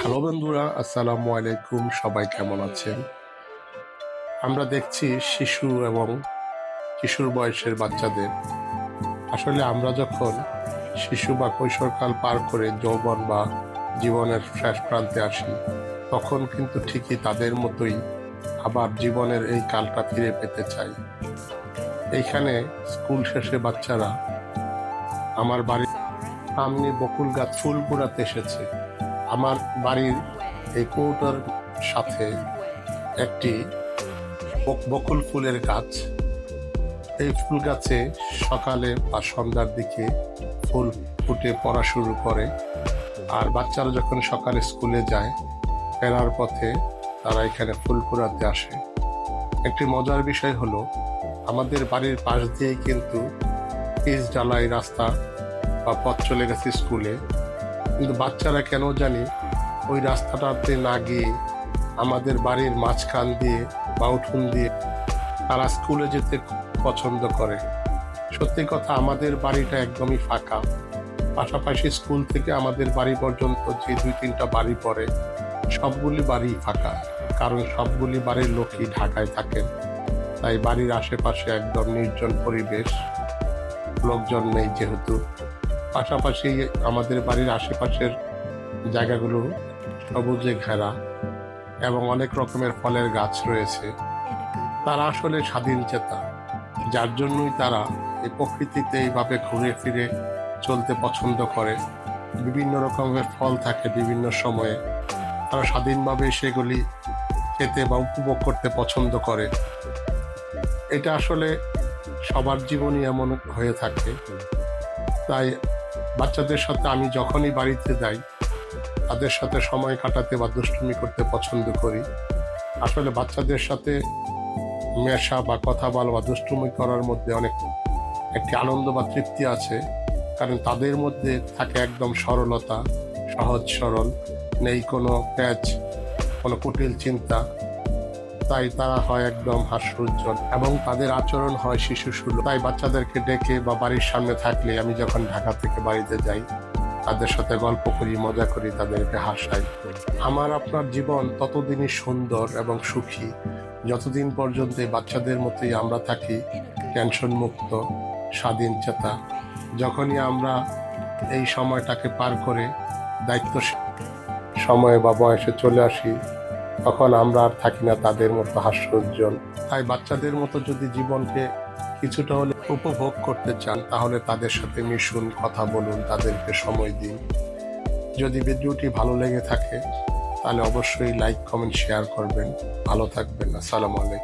Hello বন্ধুরা, আসসালামু আলাইকুম। সবাই কেমন আছেন? আমরা দেখছি শিশু এবং কিশোর বয়সের বাচ্চাদের। আসলে আমরা যখন শিশু বা কৈশোরকাল পার করে যৌবন বা জীবনের শেষ প্রান্তে আসি, তখন কিন্তু ঠিকই তাদের মতোই আবার জীবনের এই কালটা ফিরে পেতে চাই। এইখানে স্কুল শেষে বাচ্চারা আমার বাড়ির সামনে বকুল গাছ ফুল কুড়াতে এসেছে। আমার বাড়ির এই কৌটার সাথে একটি বকুল ফুলের গাছ। এই ফুল গাছে সকালে বা সন্ধ্যার দিকে ফুল ফুটে পড়া শুরু করে, আর বাচ্চারা যখন সকালে স্কুলে যায়, ফেরার পথে তারা এখানে ফুল কুড়াতে আসে। একটি মজার বিষয় হলো, আমাদের বাড়ির পাশ দিয়েই কিন্তু পিচ ঢালাই রাস্তা বা পথ চলে গেছে স্কুলে, কিন্তু বাচ্চারা কেন জানি ওই রাস্তাটাতে না গিয়ে আমাদের বাড়ির মাঝখান দিয়ে বা উঠোন দিয়ে তারা স্কুলে যেতে পছন্দ করে। সত্যি কথা, আমাদের বাড়িটা একদমই ফাঁকা। পাশাপাশি স্কুল থেকে আমাদের বাড়ি পর্যন্ত যে 2-3টা বাড়ি পড়ে, সবগুলি বাড়ি ফাঁকা, কারণ সবগুলি বাড়ির লোকই ঢাকায় থাকেন। তাই বাড়ির আশেপাশে একদম নির্জন পরিবেশ, লোকজন নেই যেহেতু। পাশাপাশি আমাদের বাড়ির আশেপাশের জায়গাগুলো সবুজে ঘেরা এবং অনেক রকমের ফলের গাছ রয়েছে। তারা আসলে স্বাধীন চেতা, যার জন্যই তারা এই প্রকৃতিতে এইভাবে ঘুরে ফিরে চলতে পছন্দ করে। বিভিন্ন রকমের ফল থাকে বিভিন্ন সময়ে, তারা স্বাধীনভাবে সেগুলি খেতে বা উপভোগ করতে পছন্দ করে। এটা আসলে সবার জীবনই এমন হয়ে থাকে। তাই বাচ্চাদের সাথে আমি যখনই বাড়িতে যাই, তাদের সাথে সময় কাটাতে বা দুষ্টুমি করতে পছন্দ করি। আসলে বাচ্চাদের সাথে মেশা বা কথা বলা বা দুষ্টুমি করার মধ্যে অনেক একটি আনন্দ বা তৃপ্তি আছে, কারণ তাদের মধ্যে থাকে একদম সরলতা, সহজ সরল, নেই কোনো প্যাচ, কোনো কুটিল চিন্তা। তাই তারা হয় একদম হাস্যোজ্জ্বল এবং তাদের আচরণ হয় শিশুসুলভ। তাই বাচ্চাদেরকে ডেকে বা বাড়ির সামনে থাকলে, আমি যখন ঢাকা থেকে বাড়িতে যাই, তাদের সাথে গল্প করি, মজা করি, তাদেরকে হাসাই। আমার আপনার জীবন ততদিনই সুন্দর এবং সুখী যতদিন পর্যন্ত এই বাচ্চাদের মতোই আমরা থাকি টেনশন মুক্ত, স্বাধীন চেতা। যখনই আমরা এই সময়টাকে পার করে দায়িত্ব সময়ে বা বয়সে চলে আসি, তখন আমরা আর থাকি না তাদের মতো হাস্যোজ্জ্বল। তাই বাচ্চাদের মতো যদি জীবনকে কিছুটা হলে উপভোগ করতে চান, তাহলে তাদের সাথে মিশুন, কথা বলুন, তাদেরকে সময় দিন। যদি ভিডিওটি ভালো লেগে থাকে, তাহলে অবশ্যই লাইক, কমেন্ট, শেয়ার করবেন। ভালো থাকবেন। আসসালামু আলাইকুম।